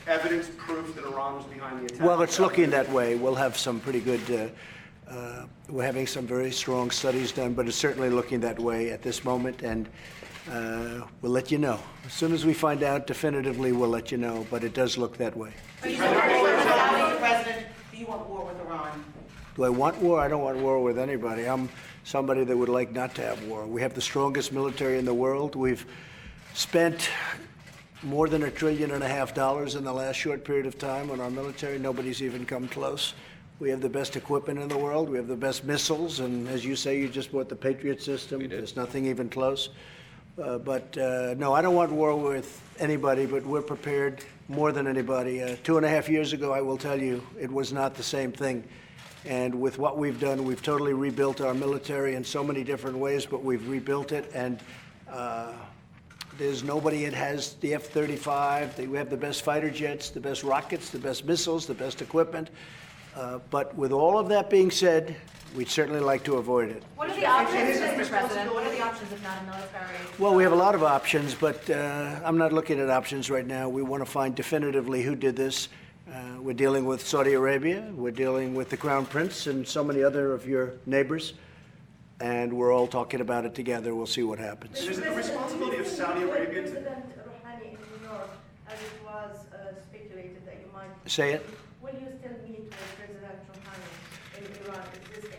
evidence, proof that Iran was behind the attack? Well, it's looking that way. We'll have some pretty good, we're having some very strong studies done, but it's certainly looking that way at this moment, and we'll let you know. As soon as we find out definitively, we'll let you know, but it does look that way. Mr. President, do you want war with Iran? Do I want war? I don't want war with anybody. I'm somebody that would like not to have war. We have the strongest military in the world. We've spent more than $1.5 trillion in the last short period of time on our military. Nobody's even come close. We have the best equipment in the world. We have the best missiles. And as you say, you just bought the Patriot system. There's nothing even close. No, I don't want war with anybody, but we're prepared more than anybody. 2.5 years ago, I will tell you, it was not the same thing. And with what we've done, we've totally rebuilt our military in so many different ways, but we've rebuilt it. And there's nobody that has the F-35. We have the best fighter jets, the best rockets, the best missiles, the best equipment. But with all of that being said, we'd certainly like to avoid it. What are the options, Mr. President? What are the options if not a military? Well, we have a lot of options, but I'm not looking at options right now. We want to find definitively who did this. We're dealing with Saudi Arabia. We're dealing with the Crown Prince and so many other of your neighbors. And we're all talking about it together. We'll see what happens. Is it the responsibility of Saudi Arabia to... President Rouhani in New York, as it was speculated that you might... Say it. Will you still meet with President Rouhani in Iran?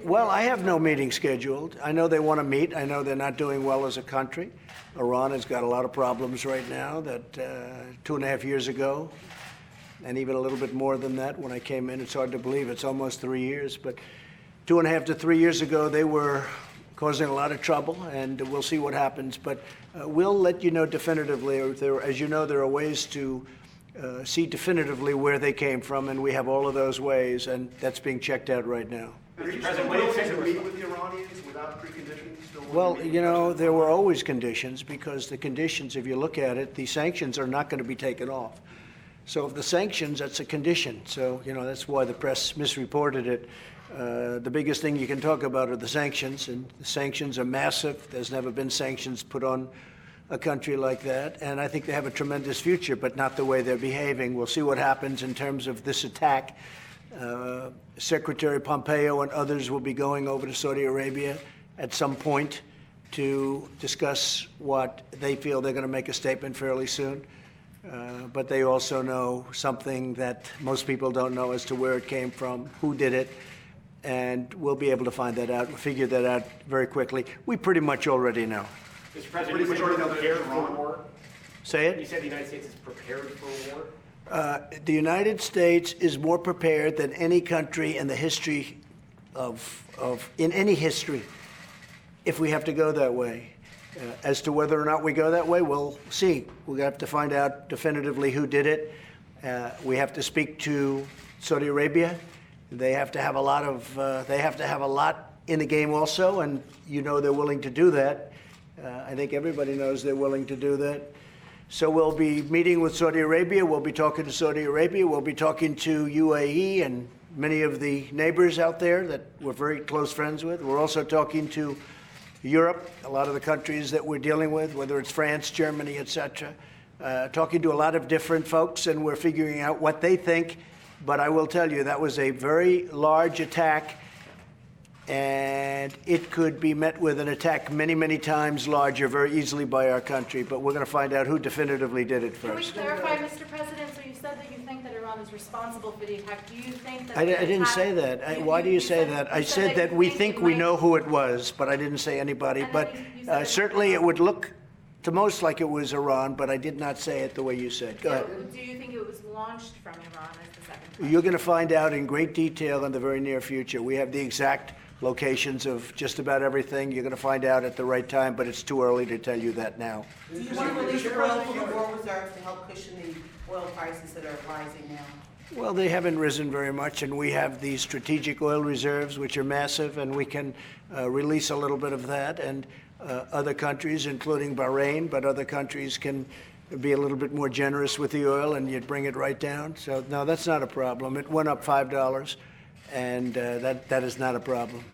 Well, I have no meeting scheduled. I know they want to meet. I know they're not doing well as a country. Iran has got a lot of problems right now that 2.5 years ago, and even a little bit more than that when I came in. It's hard to believe. It's almost 3 years. But 2.5 to 3 years ago, they were causing a lot of trouble, and we'll see what happens. But we'll let you know definitively. As you know, there are ways to see definitively where they came from, and we have all of those ways, and that's being checked out right now. Are you still willing to meet with the Iranians without preconditions? Well, you know, there were always conditions, because the conditions, if you look at it, the sanctions are not going to be taken off. So if the sanctions, that's a condition. So, you know, that's why the press misreported it. The biggest thing you can talk about are the sanctions, and the sanctions are massive. There's never been sanctions put on a country like that, and I think they have a tremendous future, but not the way they're behaving. We'll see what happens in terms of this attack. Secretary Pompeo and others will be going over to Saudi Arabia at some point to discuss what they feel. They're going to make a statement fairly soon. But they also know something that most people don't know as to where it came from, who did it, and we'll be able to find that out, figure that out very quickly. We pretty much already know. Mr. President, you said you're prepared for war? Say it? You said the United States is prepared for war? The United States is more prepared than any country in the history in any history, if we have to go that way. As to whether or not we go that way, we'll see. We'll have to find out definitively who did it. We have to speak to Saudi Arabia. They have to have a lot in the game also, and you know they're willing to do that. I think everybody knows they're willing to do that. So we'll be meeting with Saudi Arabia. We'll be talking to Saudi Arabia. We'll be talking to UAE and many of the neighbors out there that we're very close friends with. We're also talking to Europe, a lot of the countries that we're dealing with, whether it's France, Germany, etc. Talking to a lot of different folks, and we're figuring out what they think. But I will tell you, that was a very large attack, and it could be met with an attack many, many times larger very easily by our country. But we're going to find out who definitively did it first. Can we clarify, Mr. President? So you said that you think that Iran is responsible for the attack. Do you think that... I didn't say that. Why do you say that? I said that we think we know who it was, but I didn't say anybody. But certainly it would look to most like it was Iran, but I did not say it the way you said. Go ahead. Do you think it was launched from Iran as the second time? You're going to find out in great detail in the very near future. We have the exact locations of just about everything. You're going to find out at the right time, but it's too early to tell you that now. Do you want to release oil from the war reserves to help cushion the oil prices that are rising now? Well, they haven't risen very much, and we have these strategic oil reserves, which are massive, and we can release a little bit of that. And other countries, including Bahrain, but other countries can be a little bit more generous with the oil, and you'd bring it right down. So, no, that's not a problem. It went up $5, and that is not a problem.